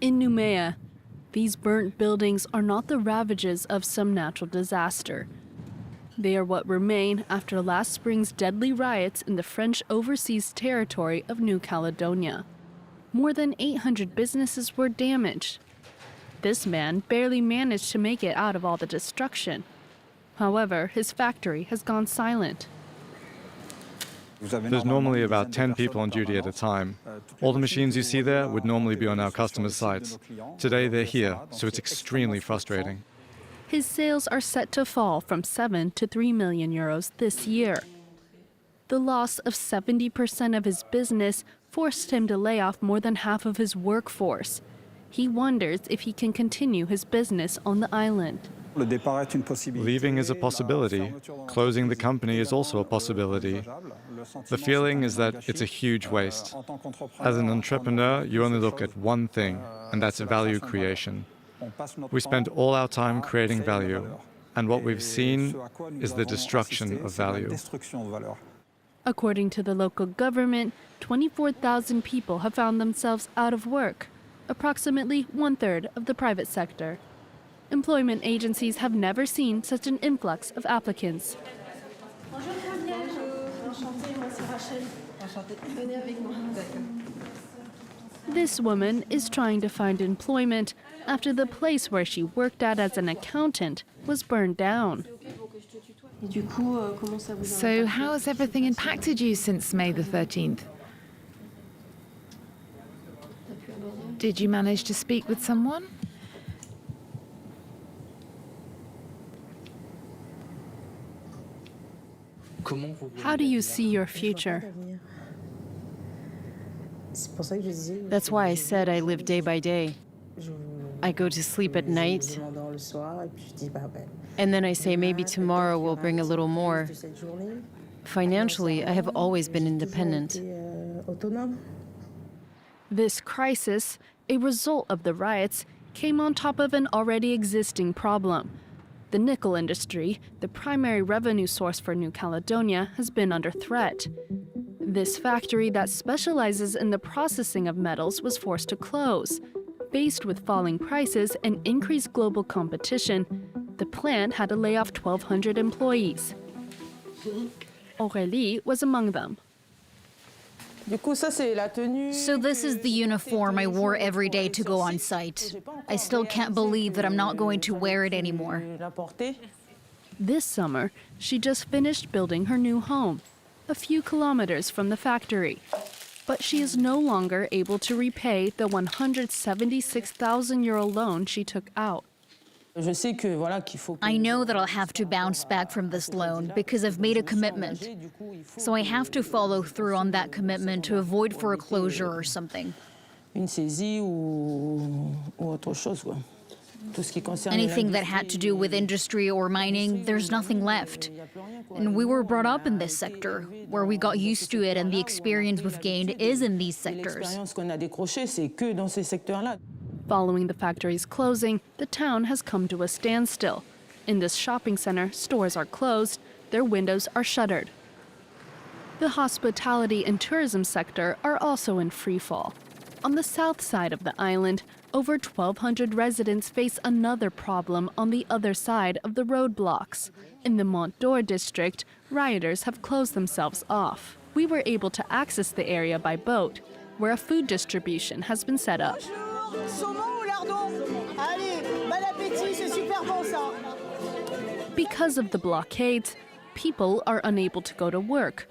In Noumea, these burnt buildings are not the ravages of some natural disaster. They are what remain after last spring's deadly riots in the French overseas territory of New Caledonia. More than 800 businesses were damaged. This man barely managed to make it out of all the destruction. However, his factory has gone silent. There's normally about 10 people on duty at a time. All the machines you see there would normally be on our customers' sites. Today they're here, so it's extremely frustrating. His sales are set to fall from 7 to 3 million euros this year. The loss of 70% of his business forced him to lay off more than half of his workforce. He wonders if he can continue his business on the island. Leaving is a possibility. Closing the company is also a possibility. The feeling is that it's a huge waste. As an entrepreneur, you only look at one thing, and that's value creation. We spend all our time creating value, and what we've seen is the destruction of value. According to the local government, 24,000 people have found themselves out of work, approximately 1/3 of the private sector. Employment agencies have never seen such an influx of applicants. This woman is trying to find employment after the place where she worked at as an accountant was burned down. So how has everything impacted you since May the 13th? Did you manage to speak with someone? How do you see your future? That's why I said I live day by day. I go to sleep at night, and then I say maybe tomorrow will bring a little more. Financially, I have always been independent. This crisis, a result of the riots, came on top of an already existing problem. The nickel industry, the primary revenue source for New Caledonia, has been under threat. This factory that specializes in the processing of metals was forced to close. Faced with falling prices and increased global competition, the plant had to lay off 1,200 employees. Aurélie was among them. So this is the uniform I wore every day to go on site. I still can't believe that I'm not going to wear it anymore. This summer, she just finished building her new home, a few kilometers from the factory. But she is no longer able to repay the 176,000 euro loan she took out. I know that I'll have to bounce back from this loan because I've made a commitment. So I have to follow through on that commitment to avoid foreclosure or something. Anything that had to do with industry or mining, there's nothing left. And we were brought up in this sector, where we got used to it, and the experience we've gained is in these sectors. Following the factory's closing, the town has come to a standstill. In this shopping center, stores are closed, their windows are shuttered. The hospitality and tourism sector are also in freefall. On the south side of the island, over 1,200 residents face another problem on the other side of the roadblocks. In the Mont d'Or district, rioters have closed themselves off. We were able to access the area by boat, where a food distribution has been set up. Because of the blockades, people are unable to go to work,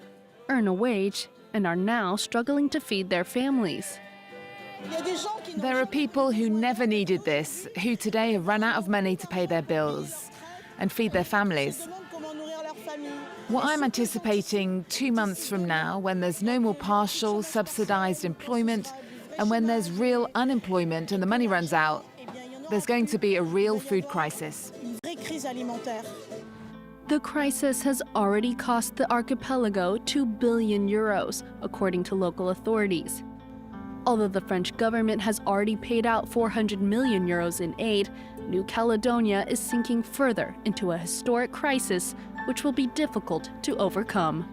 earn a wage, and are now struggling to feed their families. There are people who never needed this, who today have run out of money to pay their bills and feed their families. What I'm anticipating 2 months from now, when there's no more partial, subsidized employment, and when there's real unemployment and the money runs out, there's going to be a real food crisis. The crisis has already cost the archipelago 2 billion euros, according to local authorities. Although the French government has already paid out 400 million euros in aid, New Caledonia is sinking further into a historic crisis which will be difficult to overcome.